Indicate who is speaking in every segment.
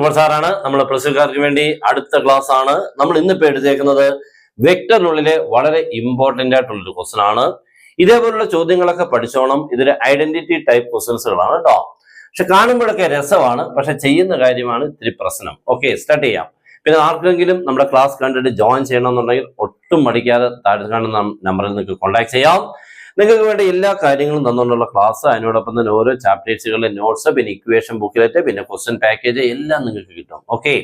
Speaker 1: Super സാറാണ്. നമ്മുടെ പ്ലസ്കാർക്ക് വേണ്ടി അടുത്ത ക്ലാസ് ആണ്. നമ്മൾ ഇന്നിപ്പോ എടുത്തേക്കുന്നത് വെക്ടറിനുള്ളിലെ വളരെ ഇമ്പോർട്ടന്റ് ആയിട്ടുള്ളൊരു ക്വസ്റ്റൻ ആണ്. ഇതേപോലുള്ള ചോദ്യങ്ങളൊക്കെ പഠിച്ചോണം. ഇതൊരു ഐഡന്റിറ്റി ടൈപ്പ് ക്വസ്റ്റൻസുകളാണ് കേട്ടോ. പക്ഷെ കാണുമ്പോഴൊക്കെ രസമാണ്, പക്ഷെ ചെയ്യുന്ന കാര്യമാണ് ഇത്തിരി പ്രശ്നം. ഓക്കെ, സ്റ്റാർട്ട് ചെയ്യാം. പിന്നെ ആർക്കെങ്കിലും നമ്മുടെ ക്ലാസ് കണ്ടിട്ട് ജോയിൻ ചെയ്യണമെന്നുണ്ടെങ്കിൽ ഒട്ടും മടിക്കാതെ താഴെ കാണുന്ന നമ്പറിൽ നിങ്ങൾക്ക് കോൺടാക്ട് ചെയ്യാം. നിങ്ങൾക്ക് വേണ്ട എല്ലാ കാര്യങ്ങളും തന്നുകൊണ്ടുള്ള ക്ലാസ്, അതിനോടൊപ്പം തന്നെ ഓരോ ചാപ്റ്റേഴ്സുകളിലെ നോട്ട്സ്, പിന്നെ ഇക്വേഷൻ ബുക്കിലെറ്റ്, പിന്നെ ക്വസ്റ്റ്യൻ പാക്കേജ് എല്ലാം നിങ്ങൾക്ക് കിട്ടും. ഓക്കെ,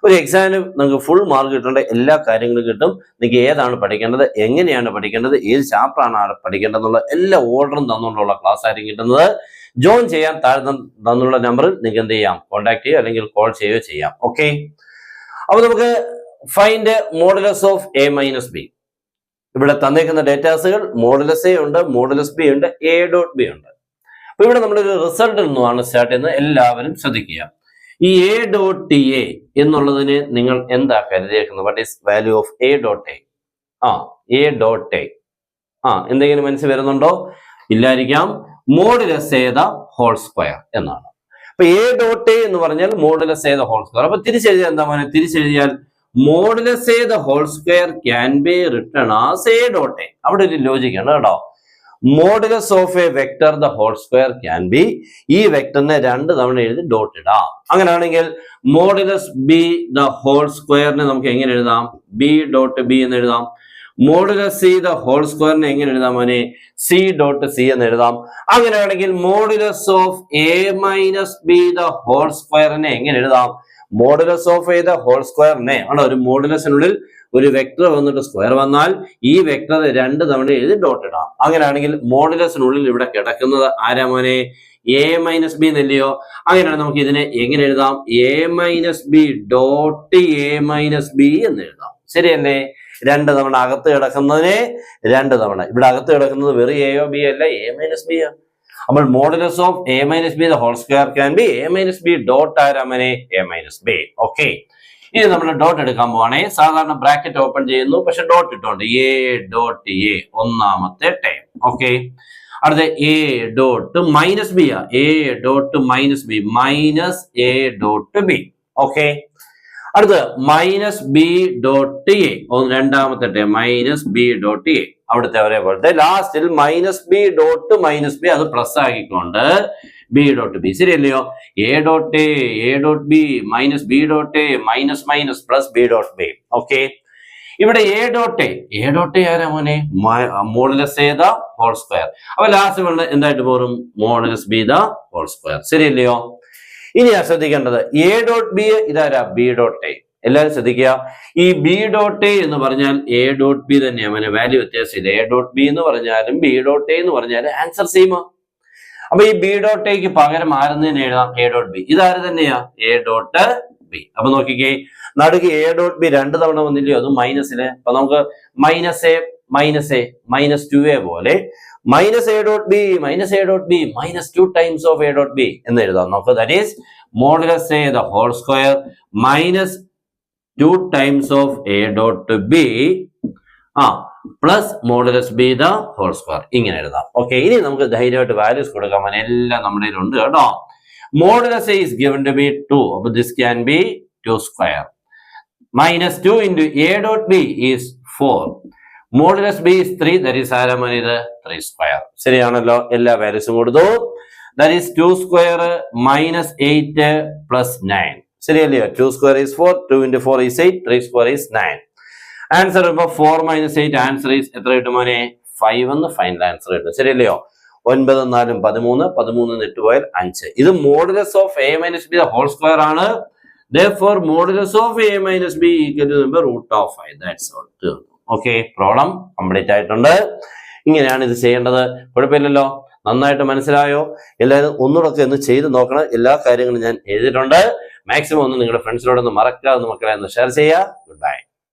Speaker 1: ഒരു എക്സാമിന് നിങ്ങൾക്ക് ഫുൾ മാർക്ക് കിട്ടേണ്ട എല്ലാ കാര്യങ്ങളും കിട്ടും. നിങ്ങൾക്ക് ഏതാണ് പഠിക്കേണ്ടത്, എങ്ങനെയാണ് പഠിക്കേണ്ടത്, ഏത് ചാപ്റ്ററാണ് പഠിക്കേണ്ടതെന്നുള്ള എല്ലാ ഓർഡറും തന്നുകൊണ്ടുള്ള ക്ലാസ് ആയിരിക്കും കിട്ടുന്നത്. ജോയിൻ ചെയ്യാൻ താഴെ തന്നുള്ള നമ്പറിൽ നിങ്ങൾക്ക് എന്ത് ചെയ്യാം, കോൺടാക്ട് ചെയ്യുക അല്ലെങ്കിൽ കോൾ ചെയ്യുകയോ ചെയ്യാം. ഓക്കെ, അപ്പൊ നമുക്ക് find modulus of A minus B. ഇവിടെ തന്നേക്കുന്ന ഡേറ്റാസുകൾ മോഡുലസ് എ ഉണ്ട്, മോഡുലസ് ബി ഉണ്ട്, എ ഡോട്ട് ബി ഉണ്ട്. അപ്പൊ ഇവിടെ നമ്മളൊരു റിസൾട്ടിൽ നിന്നുമാണ് സ്റ്റാർട്ട് ചെയ്യുന്നത്. എല്ലാവരും ശ്രദ്ധിക്കുക. ഈ എ ഡോട്ട് എ എന്നുള്ളതിന് നിങ്ങൾ എന്താ കരുതിയേക്കുന്നത്? What is value of A dot A? A dot A എന്തെങ്കിലും മനസ്സിൽ വരുന്നുണ്ടോ? ഇല്ലായിരിക്കാം. Modulus A the whole square എന്നാണ്. അപ്പൊ എ ഡോട്ട് എ എന്ന് പറഞ്ഞാൽ modulus A the whole square. അപ്പൊ തിരിച്ചെഴുതിയാൽ എന്താ മോനെ? തിരിച്ചെഴുതിയാൽ modulus A the whole square can be written as A dot A. അവിടെ ഒരു ലോജിക് ആണ് കേട്ടോ. Modulus of A vector the whole square can be, ഈ വെക്ടറിനെ രണ്ട് തവണ എഴുതി ഡോട്ട് ഇടാം. അങ്ങനെയാണെങ്കിൽ മോഡുലസ് ബി ദ ഹോൾ സ്ക്വയറിനെ നമുക്ക് എങ്ങനെ എഴുതാം? ബി ഡോട്ട് ബി എന്ന് എഴുതാം. മോഡുലസ് സി ദ ഹോൾ സ്ക്വയറിനെ എങ്ങനെ എഴുതാം മോനെ? സി ഡോട്ട് സി എന്ന് എഴുതാം. അങ്ങനെയാണെങ്കിൽ modulus of A minus B the whole സ്ക്വയറിനെ എങ്ങനെ എഴുതാം? Modulus of A the whole സ്ക്വയറിനെ ആണ്, ഒരു മോഡുലസിനുള്ളിൽ ഒരു വെക്ടർ വന്നിട്ട് സ്ക്വയർ വന്നാൽ ഈ വെക്ടർ രണ്ട് തവണ എഴുതി ഡോട്ട് ഇടാം. അങ്ങനെയാണെങ്കിൽ മോഡുലസിനുള്ളിൽ ഇവിടെ കിടക്കുന്നത് ആരാ മോനെ? എ മൈനസ് ബി എന്നല്ലയോ? അങ്ങനെയാണ് നമുക്ക് ഇതിനെ എങ്ങനെ എഴുതാം? A minus B dot A minus B എന്ന് എഴുതാം. ശരിയല്ലേ? രണ്ട് തവണ അകത്ത് കിടക്കുന്നതിനെ രണ്ട് തവണ, ഇവിടെ അകത്ത് കിടക്കുന്നത് വെറും എയോ ബി അല്ല, എ മൈനസ് ബി ആണ്. അപ്പോൾ modulus of A minus B the whole square can be A minus B dot ആരാമനെ? A minus B. ഓക്കെ, ഇനി നമ്മൾ ഡോട്ട് എടുക്കാൻ പോവാണേ. സാധാരണ ബ്രാക്കറ്റ് ഓപ്പൺ ചെയ്യുന്നു, പക്ഷെ ഡോട്ട് ഇട്ടുണ്ട്. എ ഡോട്ട് എ ഒന്നാമത്തെ ടൈം. ഓക്കെ, അടുത്ത A dot minus B A dot minus B minus A dot B. Okay, അടുത്ത് മൈനസ് ബി ഡോട്ട് എ രണ്ടാമത്തെ time minus B dot A. അവിടുത്തെ ഒരേപോലത്തെ ലാസ്റ്റിൽ minus B dot minus B, അത് plus ആക്കിക്കൊണ്ട് B dot B. ശരിയല്ലയോ? A dot A dot B minus B dot A minus minus plus B dot B. Okay, ഇവിടെ A dot A ആരാ മോനെ? Modulus A the whole square. അപ്പൊ last വേണ്ട എന്തായിട്ട് പോരും? Modulus B the whole square. ശരിയല്ലയോ? ഇനി ശ്രദ്ധിക്കേണ്ടത് എ ഡോട്ട് ബി ഇതാരാ? B dot A. എല്ലാവരും ശ്രദ്ധിക്കുക. ഈ ബി ഡോട്ട് എ എന്ന് പറഞ്ഞാൽ എ ഡോട്ട് ബി തന്നെയാണ്, വാല്യൂ വ്യത്യാസമില്ല. എ ഡോട്ട് ബി എന്ന് പറഞ്ഞാലും ബി ഡോട്ട് എ എന്ന് പറഞ്ഞാലും ആൻസർ സെയിം. അപ്പൊ ഈ ബി ഡോട്ട് എക്ക് പകരം ആരെന്ന് എഴുതാം? A dot B. ഇതാര് തന്നെയാ? A dot B. അപ്പൊ നോക്കിക്കേ, നടുക്ക് എ ഡോട്ട് ബി രണ്ട് തവണ വന്നില്ലയോ? അത് മൈനസിന്. അപ്പൊ നമുക്ക് minus a minus two a പോലെ minus A dot B minus two times of A dot B എന്ന് എഴുതാം നമുക്ക്. That is modulus A the whole square minus 2 times of a dot b plus modulus B the whole square. ഇങ്ങനെ എഴുതാം. Okay, ഇനി നമുക്ക് ധൈര്യമായിട്ട് values കൊടുക്കാം. എല്ലാം നമ്മുടെ ഉണ്ട് കേട്ടോ. Modulus a is given to b 2. അപ്പൊ this can be 2 square. Minus 2 into a dot b is 4. Modulus b is 3. That is ആരാമൻ? ഇത് 3 സ്ക്വയർ. ശരിയാണല്ലോ? എല്ലാ വാല്യൂസും കൊടുത്തു. That is 2 square minus 8 plus 9. ശരിയല്ലയോ? 2 square is 4, 2 into 4 is 8, 3 square is 9. Answer ഇപ്പൊ 4 minus 8 answer is എത്ര കിട്ടും മോനെ? 5 എന്ന് ഫൈനൽ ആൻസർ കിട്ടും. ശരിയല്ലയോ? 9 4 13, 13 ഇട്ട് പോയാൽ 5. ഇത് modulus of A minus b whole square ആണ്. Therefore modulus of A minus b equal to root of 5. That's all. Okay, problem complete ആയിട്ടുണ്ട്. ഇങ്ങനെയാണ് ഇത് ചെയ്യേണ്ടത്. കുഴപ്പമില്ലല്ലോ? നന്നായിട്ട് മനസ്സിലായോ? എല്ലാവരും ഒന്നുകൂടെ ഒന്ന് ചെയ്ത് നോക്കണം. എല്ലാ കാര്യങ്ങളും ഞാൻ എഴുതിയിട്ടുണ്ട്. മാക്സിമം ഒന്ന് നിങ്ങളുടെ ഫ്രണ്ട്സിനോടൊന്ന് മറക്കാതെ മക്കളെ ഒന്ന് ഷെയർ ചെയ്യുക. Good bye.